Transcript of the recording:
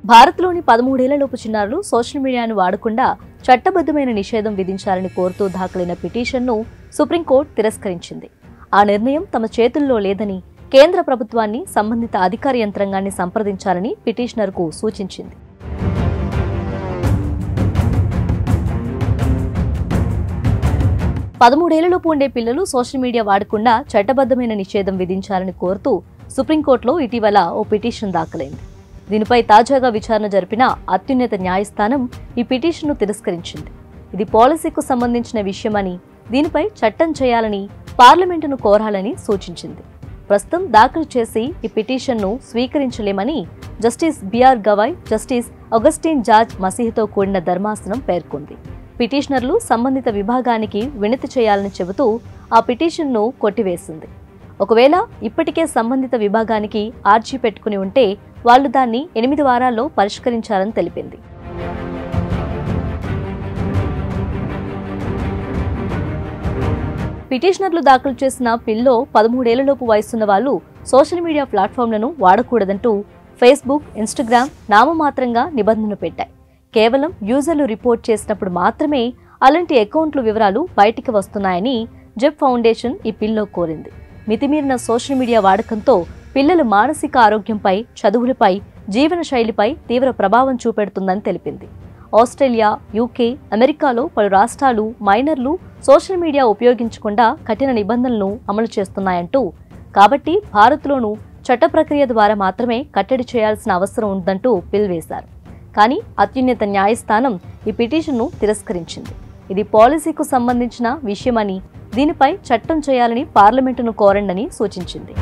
భారత్లోని 13 ఏళ్లలోపు చిన్నారులు సోషల్ మీడియాను వాడకుండా చట్టబద్ధమైన నిషేధం విధించాలని కోరుతూ దాఖలైన పిటిషన్ను సుప్రీంకోర్టు తిరస్కరించింది. ఆ నిర్ణయం తమ చేతుల్లో లేదని కేంద్ర ప్రభుత్వాన్ని సంబంధిత అధికార యంత్రాంగాన్ని సంప్రదించాలని పిటిషనర్కు సూచించింది. పదమూడేళ్లలోపు ఉండే పిల్లలు సోషల్ మీడియా వాడకుండా చట్టబద్ధమైన నిషేధం విధించాలని కోరుతూ సుప్రీంకోర్టులో ఇటీవల ఓ పిటిషన్ దాఖలైంది. దీనిపై తాజాగా విచారణ జరిపిన అత్యున్నత న్యాయస్థానం ఈ పిటిషన్ను తిరస్కరించింది. ఇది పాలసీకు సంబంధించిన విషయమని, దీనిపై చట్టం చేయాలని పార్లమెంటును కోరాలని సూచించింది. ప్రస్తుతం దాఖలు చేసి ఈ పిటిషన్ను స్వీకరించలేమని justice B R Gavai, justice Augustine George మసీహ్తో కూడిన ధర్మాసనం పేర్కొంది. పిటిషనర్లు సంబంధిత విభాగానికి వినతి చేయాలని చెబుతూ ఆ పిటిషన్ను కొట్టివేసింది. ఒకవేళ ఇప్పటికే సంబంధిత విభాగానికి ఆర్జీ పెట్టుకుని ఉంటే వాళ్లు దాన్ని 8 వారాల్లో పరిష్కరించాలని తెలిపింది. పిటిషనర్లు దాఖలు చేసిన పిల్లో 13 ఏళ్లలోపు వయసున్న వాళ్లు సోషల్ మీడియా ప్లాట్ఫామ్లను వాడకూడదంటూ ఫేస్బుక్, ఇన్స్టాగ్రామ్ నామమాత్రంగా నిబంధనలు పెట్టాయి. కేవలం యూజర్లు రిపోర్ట్ చేసినప్పుడు మాత్రమే అలాంటి అకౌంట్ల వివరాలు బయటికి వస్తున్నాయని జెబ్ ఫౌండేషన్ ఈ పిల్లో కోరింది. మితిమీరిన సోషల్ మీడియా వాడకంతో పిల్లల మానసిక ఆరోగ్యంపై, చదువులపై, జీవన శైలిపై తీవ్ర ప్రభావం చూపెడుతుందని తెలిపింది. ఆస్ట్రేలియా, యూకే, అమెరికాలో పలు రాష్ట్రాలు మైనర్లు సోషల్ మీడియా ఉపయోగించకుండా కఠిన నిబంధనలను అమలు చేస్తున్నాయంటూ, కాబట్టి భారత్లోనూ చట్ట ప్రక్రియ ద్వారా మాత్రమే కట్టడి చేయాల్సిన అవసరం ఉందంటూ పిల్ వేశారు. కానీ అత్యున్నత న్యాయస్థానం ఈ పిటిషన్ను తిరస్కరించింది. ఇది పాలసీకు సంబంధించిన విషయమని, దీనిపై చట్టం చేయాలని పార్లమెంటును కోరండని సూచించింది.